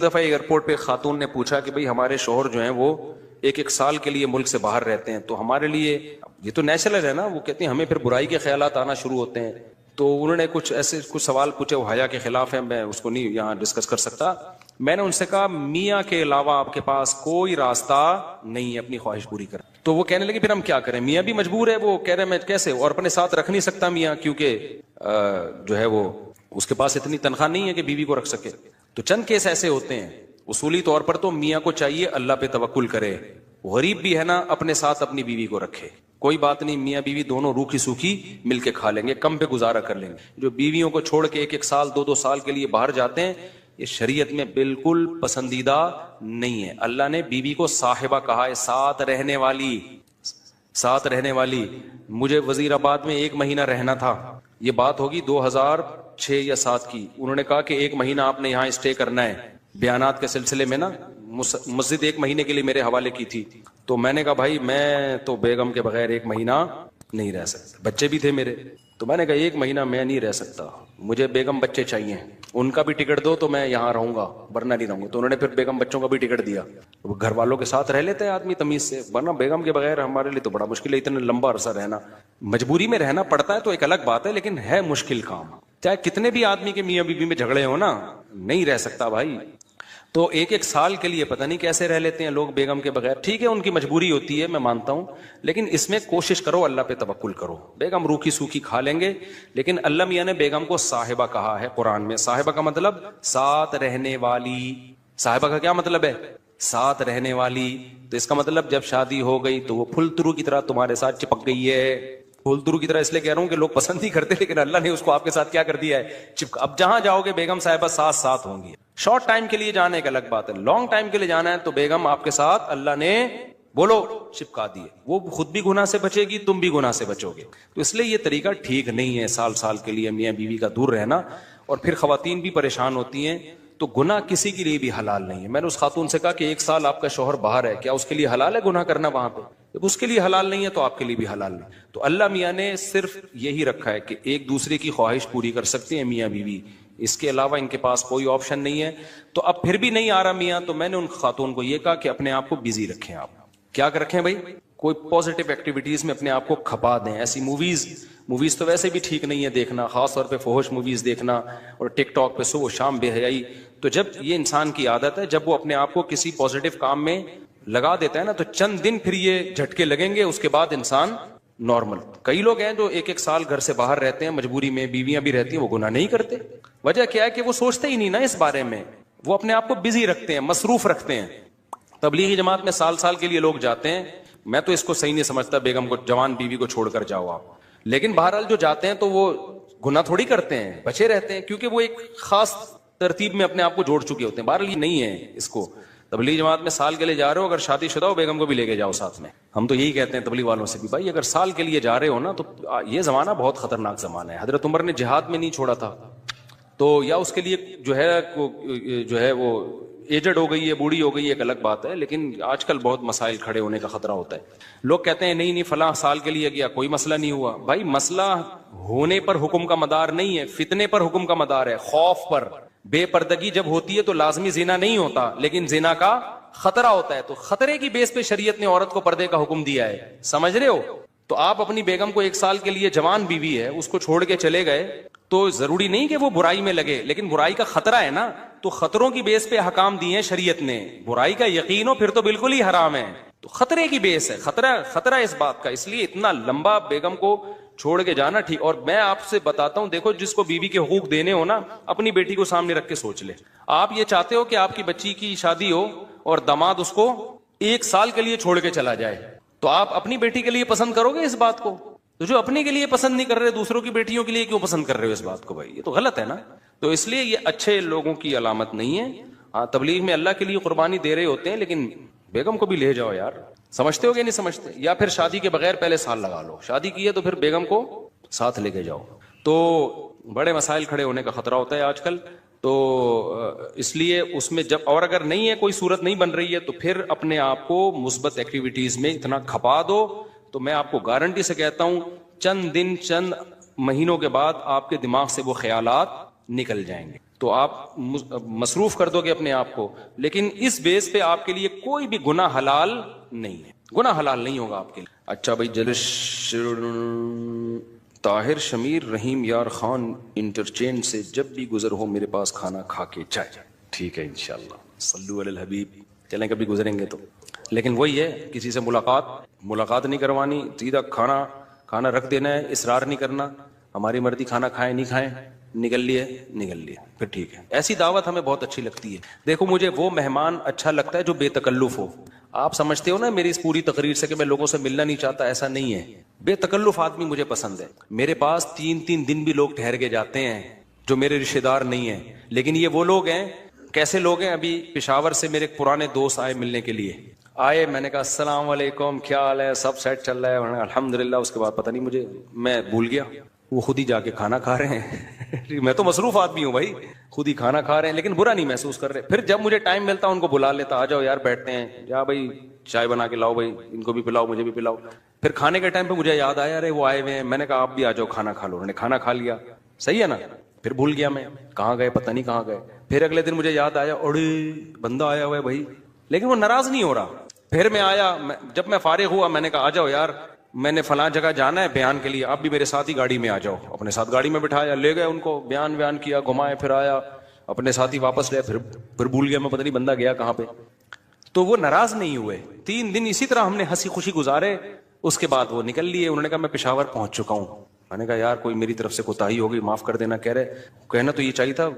دفعہ ایئرپورٹ پہ خاتون نے پوچھا کہ بھئی ہمارے شوہر جو ہیں وہ ایک سال کے لیے ملک سے باہر رہتے ہیں، تو ہمارے لیے یہ تو نیچرل ہے نا، وہ کہتے ہیں ہمیں پھر برائی کے خیالات آنا شروع ہوتے ہیں. تو انہوں نے کچھ سوال پوچھے، وہ حیا کے خلاف ہیں، میں اس کو نہیں یہاں ڈسکس کر سکتا. میں نے ان سے کہا میاں کے علاوہ آپ کے پاس کوئی راستہ نہیں ہے اپنی خواہش پوری کر. تو وہ کہنے لگے پھر ہم کیا کریں، میاں بھی مجبور ہے. وہ کہہ رہے میں کیسے، اور اپنے ساتھ رکھ نہیں سکتا میاں، کیونکہ جو ہے وہ اس کے پاس اتنی تنخواہ نہیں ہے کہ بیوی کو رکھ سکے. تو چند کیس ایسے ہوتے ہیں. اصولی طور پر تو میاں کو چاہیے اللہ پہ توکل کرے، غریب بھی ہے نا اپنے ساتھ اپنی بیوی کو رکھے. کوئی بات نہیں، میاں بیوی دونوں روکھی سوکھی مل کے کھا لیں گے، کم پہ گزارا کر لیں گے. جو بیویوں کو چھوڑ کے ایک سال دو سال کے لیے باہر جاتے ہیں، یہ شریعت میں بالکل پسندیدہ نہیں ہے. اللہ نے بیوی کو صاحبہ کہا ہے، ساتھ رہنے والی. مجھے وزیر آباد میں 1 مہینہ رہنا تھا، یہ بات ہوگی 2006 یا 2007 کی. انہوں نے کہا کہ 1 مہینہ آپ نے یہاں اسٹے کرنا ہے. بیانات کے سلسلے میں نا مسجد 1 مہینے کے لیے میرے حوالے کی تھی. تو میں نے کہا بھائی میں تو بیگم کے بغیر 1 مہینہ نہیں رہ سکتا. بچے بھی تھے میرے، تو میں نے کہا 1 مہینہ میں نہیں رہ سکتا، مجھے بیگم بچے چاہیے، ان کا بھی ٹکٹ دو تو میں یہاں رہوں گا، ورنہ نہیں رہوں گا. تو انہوں نے پھر بیگم بچوں کا بھی ٹکٹ دیا. گھر والوں کے ساتھ رہ لیتے ہیں آدمی تمیز سے، ورنہ بیگم کے بغیر ہمارے لیے تو بڑا مشکل ہے اتنا لمبا عرصہ رہنا. مجبوری میں رہنا پڑتا ہے تو ایک الگ بات ہے، لیکن ہے مشکل کام. چاہے کتنے بھی آدمی کے میاں بیوی میں جھگڑے ہو نا، نہیں رہ سکتا بھائی. تو 1 سال کے لیے پتہ نہیں کیسے رہ لیتے ہیں لوگ بیگم کے بغیر. ٹھیک ہے ان کی مجبوری ہوتی ہے، میں مانتا ہوں، لیکن اس میں کوشش کرو اللہ پہ توکل کرو. بیگم روکھی سوکھی کھا لیں گے، لیکن اللہ میاں نے بیگم کو صاحبہ کہا ہے قرآن میں. صاحبہ کا مطلب ساتھ رہنے والی. صاحبہ کا کیا مطلب ہے؟ ساتھ رہنے والی. تو اس کا مطلب جب شادی ہو گئی تو وہ پھل ترو کی طرح تمہارے ساتھ چپک گئی ہے. پھول ترو کی طرح اس لیے کہہ رہا ہوں کہ لوگ پسند نہیں کرتے، لیکن اللہ نے اس کو آپ کے ساتھ کیا کر دیا ہے، اب جہاں جاؤ گے بیگم صاحبہ ساتھ ہوں گی. شارٹ ٹائم کے لیے جانا ایک الگ بات ہے، لانگ ٹائم کے لیے جانا ہے تو بیگم آپ کے ساتھ اللہ نے بولو چپکا دیے. وہ خود بھی گناہ سے بچے گی، تم بھی گناہ سے بچو گے. تو اس لیے یہ طریقہ ٹھیک نہیں ہے سال کے لیے میاں بیوی کا دور رہنا. اور پھر خواتین بھی پریشان ہوتی ہیں. تو گناہ کسی کے لیے بھی حلال نہیں ہے. میں نے اس خاتون سے کہا کہ 1 سال آپ کا شوہر باہر ہے، کیا اس کے لیے حلال ہے گناہ کرنا وہاں پہ؟ جب اس کے لیے حلال نہیں ہے تو آپ کے لیے بھی حلال نہیں. تو اللہ میاں نے صرف یہی رکھا ہے کہ ایک دوسرے کی خواہش پوری کر سکتے ہیں میاں بیوی، اس کے علاوہ ان کے پاس کوئی آپشن نہیں ہے. تو اب پھر بھی نہیں آ رہا میاں، تو میں نے ان خاتون کو یہ کہا کہ اپنے آپ کو بزی رکھیں. آپ کیا کر رکھیں بھائی؟ کوئی پازیٹیو ایکٹیویٹیز میں اپنے آپ کو کھپا دیں. ایسی موویز تو ویسے بھی ٹھیک نہیں ہے دیکھنا، خاص طور پہ فحش موویز دیکھنا، اور ٹک ٹاک پہ صبح و شام بے حیائی. تو جب یہ انسان کی عادت ہے، جب وہ اپنے آپ کو کسی پازیٹیو کام میں لگا دیتا ہے نا، تو چند دن پھر یہ جھٹکے لگیں گے، اس کے بعد انسان نارمل. کئی لوگ ہیں جو 1 سال گھر سے باہر رہتے ہیں، مجبوری میں بیویاں بھی رہتی ہیں، وہ گناہ نہیں کرتے. وجہ کیا ہے کہ وہ سوچتے ہی نہیں نا اس بارے میں، وہ اپنے آپ کو بزی رکھتے ہیں، مصروف رکھتے ہیں. تبلیغی جماعت میں سال کے لیے لوگ جاتے ہیں. میں تو اس کو صحیح نہیں سمجھتا بیگم کو، جوان بیوی کو چھوڑ کر جاؤ آپ. لیکن بہرحال جو جاتے ہیں تو وہ گناہ تھوڑی کرتے ہیں، بچے رہتے ہیں، کیونکہ وہ ایک خاص ترتیب میں اپنے آپ کو جوڑ چکے ہوتے ہیں. بہرحال یہ نہیں ہے اس کو. تبلیغ جماعت میں سال کے لیے جا رہے ہو، اگر شادی شدہ ہو بیگم کو بھی لے کے جاؤ ساتھ میں. ہم تو یہی کہتے ہیں تبلیغ والوں سے بھی، بھائی اگر سال کے لیے جا رہے ہو نا، تو یہ زمانہ بہت خطرناک زمانہ ہے. حضرت عمر نے جہاد میں نہیں چھوڑا تھا، تو یا اس کے لیے جو ہے وہ ایجڈ ہو گئی ہے، بوڑھی ہو گئی ہے، ایک الگ بات ہے. لیکن آج کل بہت مسائل کھڑے ہونے کا خطرہ ہوتا ہے. لوگ کہتے ہیں نہیں فلاں سال کے لیے گیا کوئی مسئلہ نہیں ہوا. بھائی مسئلہ ہونے پر حکم کا مدار نہیں ہے، فتنے پر حکم کا مدار ہے، خوف پر. بے پردگی جب ہوتی ہے تو لازمی زنا نہیں ہوتا، لیکن زنا کا خطرہ ہوتا ہے. تو خطرے کی بیس پہ شریعت نے عورت کو پردے کا حکم دیا ہے، سمجھ رہے ہو؟ تو آپ اپنی بیگم کو 1 سال کے لیے، جوان بیوی ہے، اس کو چھوڑ کے چلے گئے تو ضروری نہیں کہ وہ برائی میں لگے، لیکن برائی کا خطرہ ہے نا. تو خطروں کی بیس پہ حکام دیے ہیں شریعت نے. برائی کا یقین ہو پھر تو بالکل ہی حرام ہے. تو خطرے کی بیس ہے، خطرہ اس بات کا. اس لیے اتنا لمبا بیگم کو چھوڑ کے جانا ٹھیک. اور میں آپ سے بتاتا ہوں، دیکھو جس کو بیوی کے حقوق دینے ہو نا، اپنی بیٹی کو سامنے رکھ کے سوچ لے. آپ یہ چاہتے ہو کہ آپ کی بچی کی شادی ہو اور داماد اس کو 1 سال کے لیے چھوڑ کے چلا جائے، تو آپ اپنی بیٹی کے لیے پسند کرو گے اس بات کو؟ تو جو اپنے کے لیے پسند نہیں کر رہے، دوسروں کی بیٹیوں کے لیے کیوں پسند کر رہے ہو اس بات کو؟ بھائی یہ تو غلط ہے نا. تو اس لیے یہ اچھے لوگوں کی علامت نہیں ہے. ہاں تبلیغ میں اللہ کے لیے قربانی دے رہے ہوتے ہیں، لیکن بیگم کو بھی لے جاؤ یار. سمجھتے ہو کہ نہیں سمجھتے؟ یا پھر شادی کے بغیر پہلے سال لگا لو، شادی کی ہے تو پھر بیگم کو ساتھ لے کے جاؤ. تو بڑے مسائل کھڑے ہونے کا خطرہ ہوتا ہے آج کل. تو اس لیے اس میں جب، اور اگر نہیں ہے کوئی صورت نہیں بن رہی ہے، تو پھر اپنے آپ کو مثبت ایکٹیویٹیز میں اتنا کھپا دو. تو میں آپ کو گارنٹی سے کہتا ہوں چند دن، چند مہینوں کے بعد آپ کے دماغ سے وہ خیالات نکل جائیں گے. تو آپ مصروف کر دو گے اپنے آپ کو، لیکن اس بیس پہ آپ کے لیے کوئی بھی گناہ حلال نہیں ہے، گناہ حلال نہیں ہوگا آپ کے لیے۔ اچھا بھائی، طاہر شمیر رحیم یار خان انٹرچینج سے جب بھی گزر ہو میرے پاس کھانا کھا کے جائے۔ ٹھیک ہے انشاءاللہ، صلو علی الحبیب، چلیں کبھی گزریں گے تو۔ لیکن وہی ہے، کسی سے ملاقات نہیں کروانی، سیدھا کھانا رکھ دینا ہے، اصرار نہیں کرنا، ہماری مرضی، کھانا کھائیں نہیں کھائیں، نکل لیے پھر ٹھیک ہے۔ ایسی دعوت ہمیں بہت اچھی لگتی ہے۔ دیکھو مجھے وہ مہمان اچھا لگتا ہے جو بے تکلف ہو۔ آپ سمجھتے ہو نا میری اس پوری تقریر سے کہ میں لوگوں سے ملنا نہیں چاہتا، ایسا نہیں ہے۔ بے تکلف آدمی مجھے پسند ہے۔ میرے پاس 3 دن بھی لوگ ٹھہر کے جاتے ہیں جو میرے رشتے دار نہیں ہیں، لیکن یہ وہ لوگ ہیں۔ کیسے لوگ ہیں؟ ابھی پشاور سے میرے پرانے دوست آئے ملنے کے لیے، آئے، میں نے کہا السلام علیکم، کیا حال ہے، سب سیٹ چل رہا ہے؟ الحمدللہ۔ اس کے بعد پتہ نہیں میں بھول گیا، وہ خود ہی جا کے کھانا کھا رہے ہیں۔ میں تو مصروف آدمی ہوں بھائی، خود ہی کھانا کھا رہے ہیں، لیکن برا نہیں محسوس کر رہے۔ پھر جب مجھے ٹائم ملتا ان کو بلا لیتا، آ جاؤ یار بیٹھتے ہیں، جا بھائی چائے بنا کے لاؤ، بھائی ان کو بھی پلاؤ مجھے بھی پلاؤ۔ پھر کھانے کے ٹائم پہ مجھے یاد آیا، ارے وہ آئے ہوئے ہیں، میں نے کہا آپ بھی آ جاؤ کھانا کھا لو۔ انہوں نے کھانا کھا لیا، صحیح ہے نا؟ پھر بھول گیا میں کہاں گئے، پتہ نہیں کہاں گئے۔ پھر اگلے دن مجھے یاد آیا، اڑے بندہ آیا ہوا ہے بھائی، لیکن وہ ناراض نہیں ہو رہا۔ پھر میں آیا، جب میں فارغ ہوا میں نے کہا آ جاؤ یار، میں نے فلاں جگہ جانا ہے بیان کے لیے، آپ بھی میرے ساتھ ہی گاڑی میں آ جاؤ۔ اپنے ساتھ گاڑی میں بٹھایا، لے گئے ان کو، بیان کیا، گھمائے، پھر آیا اپنے ساتھ ہی واپس لے۔ پھر بھول گیا میں، پتہ نہیں بندہ گیا کہاں پہ۔ تو وہ ناراض نہیں ہوئے، 3 دن اسی طرح ہم نے ہنسی خوشی گزارے۔ اس کے بعد وہ نکل لیے، انہوں نے کہا میں پشاور پہنچ چکا ہوں۔ میں نے کہا یار کوئی میری طرف سے کوتاہی ہو گئی، معاف کر دینا۔ کہہ رہے کہنا تو یہ چاہیے تھا،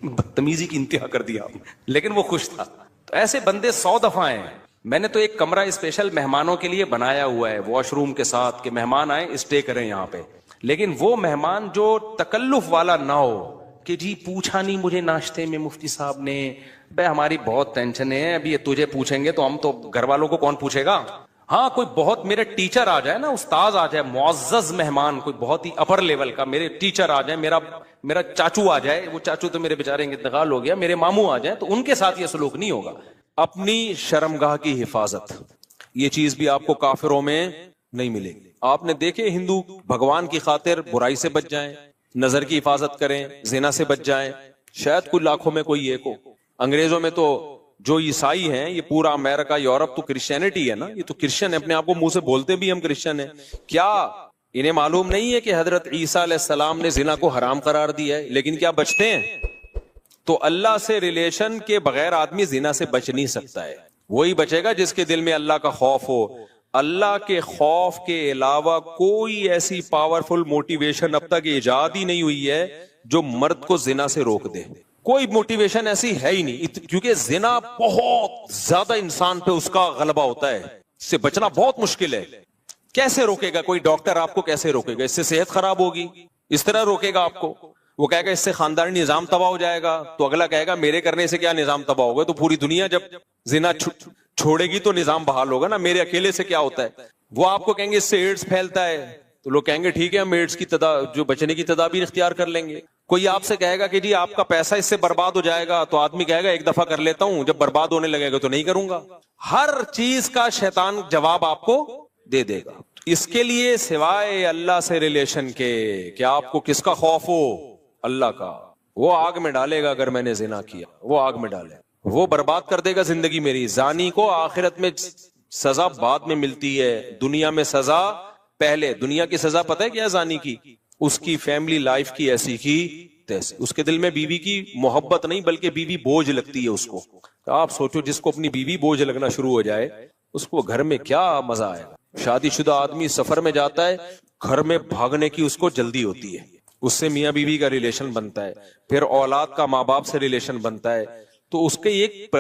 بدتمیزی کی انتہا کر دیا آپ نے، لیکن وہ خوش تھا۔ تو ایسے بندے 100 دفعہ ہیں۔ میں نے تو ایک کمرہ اسپیشل مہمانوں کے لیے بنایا ہوا ہے، واش روم کے ساتھ، کہ مہمان آئے اسٹے کریں یہاں پہ۔ لیکن وہ مہمان جو تکلف والا نہ ہو کہ جی پوچھا نہیں مجھے ناشتے میں مفتی صاحب نے، بھائی ہماری بہت ٹینشن ہے، ابھی یہ تجھے پوچھیں گے تو ہم تو گھر والوں کو کون پوچھے گا۔ ہاں کوئی بہت میرے ٹیچر آ جائے نا، استاذ آ جائے، معزز مہمان، کوئی بہت ہی اپر لیول کا، میرے ٹیچر آ جائے، میرا چاچو آ جائے، وہ چاچو تو میرے بیچارے انتقال ہو گیا، میرے ماموں آ جائیں، تو ان کے ساتھ یہ سلوک نہیں ہوگا۔ اپنی شرمگاہ کی حفاظت، یہ چیز بھی آپ کو کافروں میں نہیں ملے گی۔ آپ نے دیکھے ہندو بھگوان کی خاطر برائی سے بچ جائیں، نظر کی حفاظت کریں، زنا سے بچ جائیں، شاید کچھ لاکھوں میں کوئی ایک ہو۔ انگریزوں میں تو جو عیسائی ہیں، یہ پورا امریکہ یورپ تو کرسچینٹی ہے نا، یہ تو کرسچن ہے، اپنے آپ کو منہ سے بولتے بھی ہم کرسچن ہیں۔ کیا انہیں معلوم نہیں ہے کہ حضرت عیسیٰ علیہ السلام نے زنا کو حرام قرار دیا ہے؟ لیکن کیا بچتے ہیں؟ تو اللہ سے ریلیشن کے بغیر آدمی زنا سے بچ نہیں سکتا ہے۔ وہی بچے گا جس کے دل میں اللہ کا خوف ہو۔ اللہ کے خوف کے علاوہ کوئی ایسی پاورفل موٹیویشن اب تک ایجاد ہی نہیں ہوئی ہے جو مرد کو زنا سے روک دے۔ کوئی موٹیویشن ایسی ہے ہی نہیں، کیونکہ زنا بہت زیادہ انسان پہ اس کا غلبہ ہوتا ہے، اس سے بچنا بہت مشکل ہے۔ کیسے روکے گا کوئی ڈاکٹر آپ کو؟ کیسے روکے گا؟ اس سے صحت خراب ہوگی، اس طرح روکے گا آپ کو؟ وہ کہے گا اس سے خاندانی نظام تباہ ہو جائے گا، تو اگلا کہے گا میرے کرنے سے کیا نظام تباہ ہوگا؟ تو پوری دنیا جب زنا چھوڑے گی تو نظام بحال ہوگا نا، میرے اکیلے سے کیا ہوتا ہے؟ وہ آپ کو کہیں گے اس سے ایڈز پھیلتا ہے، تو لوگ کہیں گے ٹھیک ہے ہم ایڈز کی جو بچنے کی تدابیر اختیار کر لیں گے۔ کوئی آپ سے کہے گا کہ جی آپ کا پیسہ اس سے برباد ہو جائے گا، تو آدمی کہے گا ایک دفعہ کر لیتا ہوں، جب برباد ہونے لگے گا تو نہیں کروں گا۔ ہر چیز کا شیطان جواب آپ کو دے دے گا۔ اس کے لیے سوائے اللہ سے ریلیشن کے کہ آپ کو کس کا خوف ہو؟ اللہ کا۔ وہ آگ میں ڈالے گا اگر میں نے زنا کیا، وہ آگ میں ڈالے، وہ برباد کر دے گا زندگی میری۔ زانی کو آخرت میں سزا بعد میں ملتی ہے، دنیا میں سزا پہلے۔ دنیا کی سزا پتہ ہے کیا ہے زانی کی؟ اس کی فیملی لائف کی ایسی کی تیسے، اس کے دل میں بیوی کی محبت نہیں بلکہ بیوی بوجھ لگتی ہے اس کو۔ تو آپ سوچو جس کو اپنی بیوی بوجھ لگنا شروع ہو جائے اس کو گھر میں کیا مزہ آئے گا۔ شادی شدہ آدمی سفر میں جاتا ہے، گھر میں بھاگنے کی اس کو جلدی ہوتی ہے، اس سے میاں بیوی کا ریلیشن بنتا ہے، پھر اولاد کا ماں باپ سے ریلیشن بنتا ہے، تو اس کے ایک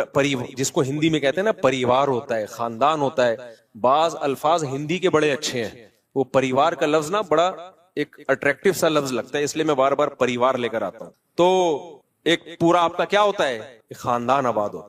جس کو ہندی میں کہتے ہیں نا پریوار ہوتا ہے، خاندان ہوتا ہے۔ بعض الفاظ ہندی کے بڑے اچھے ہیں، وہ پریوار کا لفظ نا بڑا ایک اٹریکٹیو سا لفظ لگتا ہے، اس لیے میں بار بار پریوار لے کر آتا ہوں۔ تو ایک پورا آپ کا کیا ہوتا ہے؟ ایک خاندان آباد ہوتا ہے۔